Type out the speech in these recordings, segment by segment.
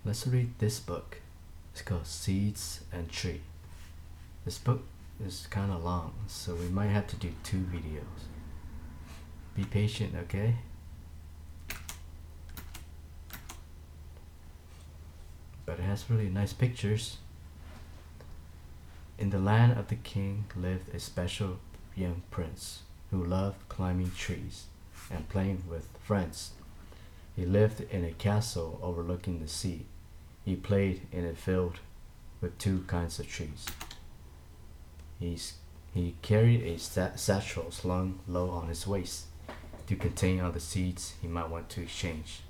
Let's read this book. It's called Seeds and Tree. This book is kind of long, so we might have to do 2 videos. Be patient, okay? But it has really nice pictures. In the land of the king lived a special young prince who loved climbing trees and playing with friends. He lived in a castle overlooking the sea. He played in a field with 2 kinds of trees. He carried a satchel slung low on his waist to contain all the seeds he might want to exchange.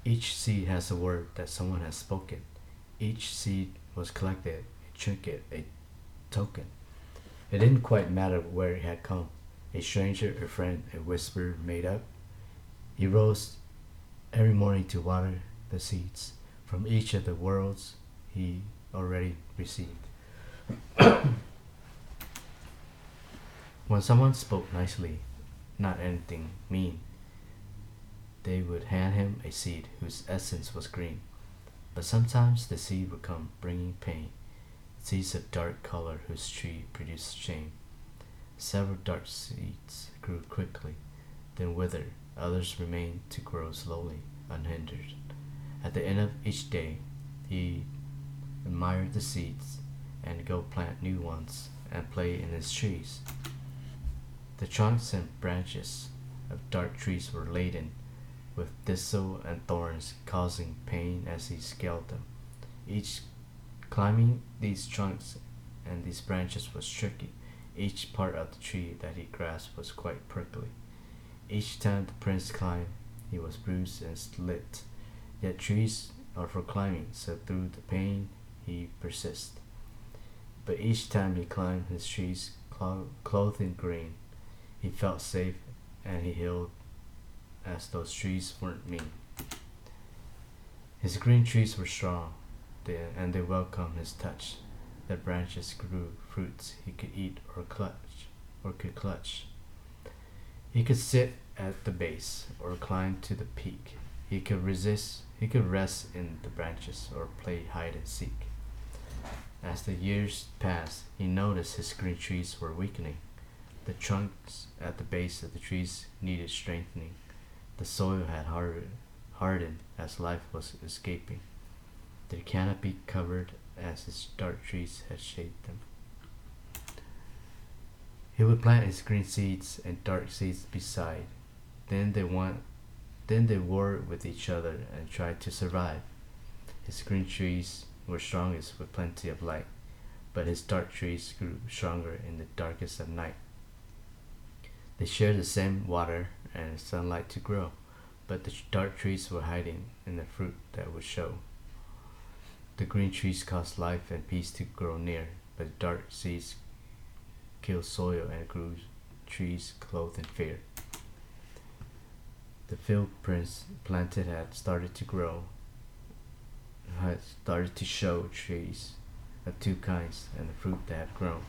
Each seed has a word that someone has spoken. Each seed was collected, a trinket, a token. It didn't quite matter where it had come, a stranger, a friend, a whisper made up. He rose every morning to water the seeds from each of the worlds he already received. When someone spoke nicely, not anything mean, they would hand him a seed whose essence was green. But sometimes the seed would come bringing pain, seeds of dark color whose tree produced shame. Several dark seeds grew quickly, then withered. Others remained to grow slowly, unhindered. At the end of each day, he admired the seeds and go plant new ones and play in his trees. The trunks and branches of dark trees were laden with thistle and thorns, causing pain as he scaled them. Each climbing these trunks and these branches was tricky. Each part of the tree that he grasped was quite prickly. Each time the prince climbed, he was bruised and slit. Yet trees are for climbing, so through the pain he persists. But each time he climbed his trees clothed in green, he felt safe and he healed as those trees weren't mean. His green trees were strong, and they welcomed his touch. Their branches grew fruits he could eat or could clutch. He could sit at the base or climb to the peak. He could rest in the branches or play hide and seek. As the years passed, he noticed his green trees were weakening. The trunks at the base of the trees needed strengthening. The soil had hardened as life was escaping. Their canopy covered as his dark trees had shaped them. He would plant his green seeds and dark seeds beside. Then they warred with each other and tried to survive. His green trees were strongest with plenty of light, but his dark trees grew stronger in the darkest of night. They shared the same water and sunlight to grow, but the dark trees were hiding in the fruit that would show. The green trees caused life and peace to grow near, but the dark seeds killed soil and grew trees clothed in fear. The field prince planted had started to grow, had started to show trees of 2 kinds and the fruit that had grown.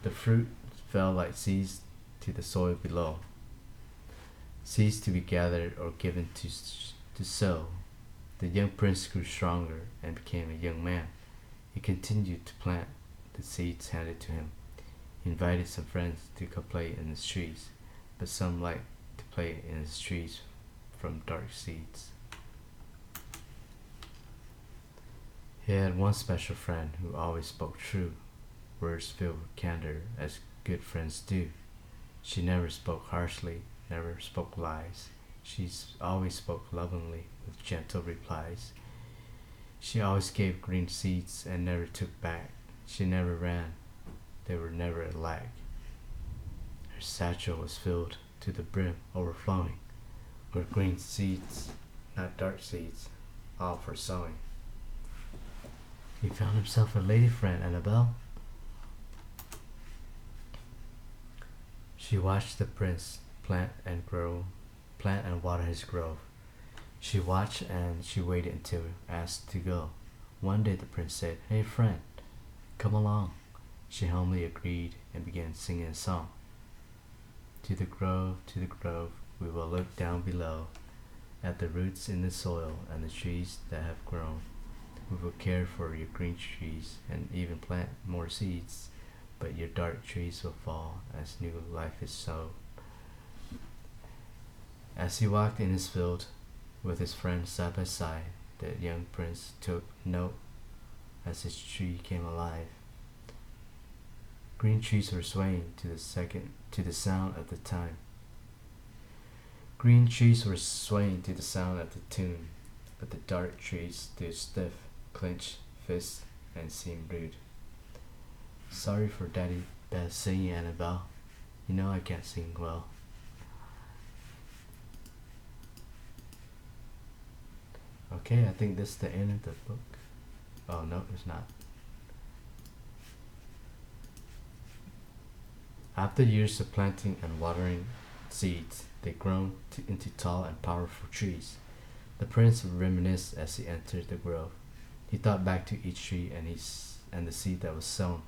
The fruit fell like seeds to the soil below, seeds to be gathered or given to sow. The young prince grew stronger and became a young man. He continued to plant the seeds handed to him. He invited some friends to come play in his trees, but some liked to play in his trees from dark seeds. He had one special friend who always spoke true, words filled with candor as good friends do. She never spoke harshly, never spoke lies. She always spoke lovingly with gentle replies. She always gave green seeds and never took back. She never ran. They were never a lack. Her satchel was filled to the brim, overflowing, with green seeds, not dark seeds, all for sowing. He found himself a lady friend, Anabell. She watched the prince plant and water his grove. She watched and she waited until asked to go. One day the prince said, "Hey friend, come along." She humbly agreed and began singing a song. To the grove, we will look down below. at the roots in the soil and the trees that have grown. We will care for your green trees and even plant more seeds, but your dark trees will fall as new life is sown. As he walked in his field with his friend side by side, the young prince took note as his tree came alive. Green trees were swaying to the sound of the time. Green trees were swaying to the sound of the tune, but the dark trees stood stiff, clenched fists, and seemed rude. Sorry for Daddy bad singing, Anabell. You know I can't sing well. Okay, I think this is the end of the book. Oh no, it's not. After years of planting and watering seeds, they grown into tall and powerful trees. The prince reminisced as he entered the grove. He thought back to each tree and the seed that was sown.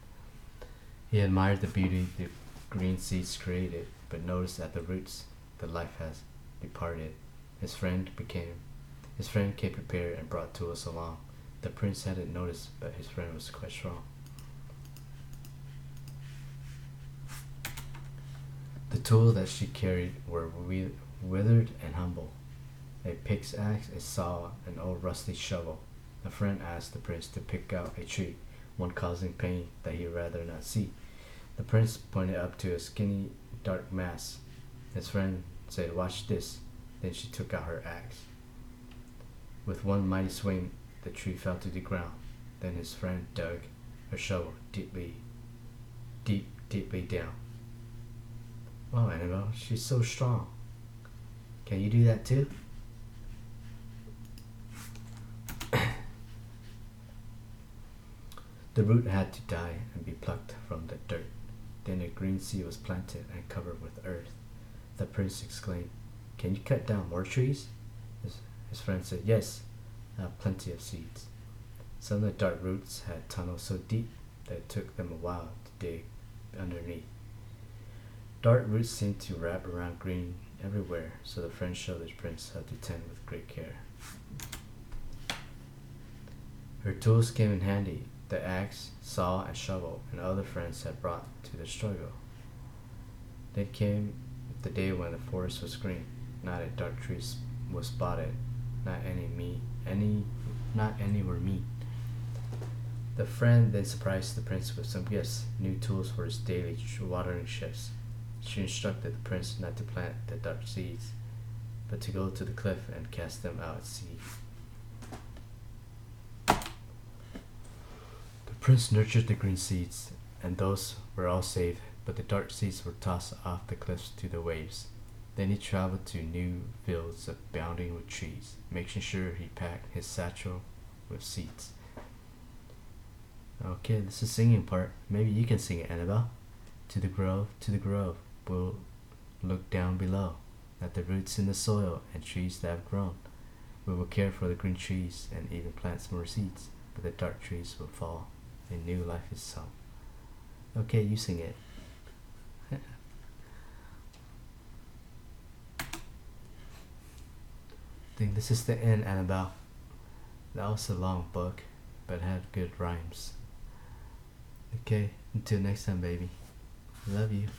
He admired the beauty the green seeds created, but noticed at the roots the life has departed. His friend came prepared and brought tools along. The prince hadn't noticed, but his friend was quite strong. The tools that she carried were withered and humble. A pickaxe, a saw, an old rusty shovel. A friend asked the prince to pick out a tree, one causing pain that he'd rather not see. The prince pointed up to a skinny, dark mass. His friend said, "Watch this." Then she took out her axe. With one mighty swing, the tree fell to the ground. Then his friend dug her shovel deeply down. Wow, Anabell, she's so strong. Can you do that too? The root had to die and be plucked from the dirt. Then a green seed was planted and covered with earth. The prince exclaimed, "Can you cut down more trees?" His friend said, "Yes, I have plenty of seeds." Some of the dark roots had tunnels so deep that it took them a while to dig underneath. Dark roots seemed to wrap around green everywhere, so the friend showed the prince how to tend with great care. Her tools came in handy, the axe, saw, and shovel, and other friends had brought to the struggle. Then came the day when the forest was green, not a dark tree was spotted, not any were meat. The friend then surprised the prince with some gifts, new tools for his daily watering shifts. She instructed the prince not to plant the dark seeds, but to go to the cliff and cast them out at sea. The prince nurtured the green seeds, and those were all saved, but the dark seeds were tossed off the cliffs to the waves. Then he traveled to new fields abounding with trees, making sure he packed his satchel with seeds. Okay, this is the singing part. Maybe you can sing it, Anabell. To the grove, we'll look down below at the roots in the soil and trees that have grown. We will care for the green trees and even plant some more seeds, but the dark trees will fall. A new life is sown. Okay, you sing it. I think this is the end, Anabell. That was a long book, but had good rhymes. Okay, until next time, baby. Love you.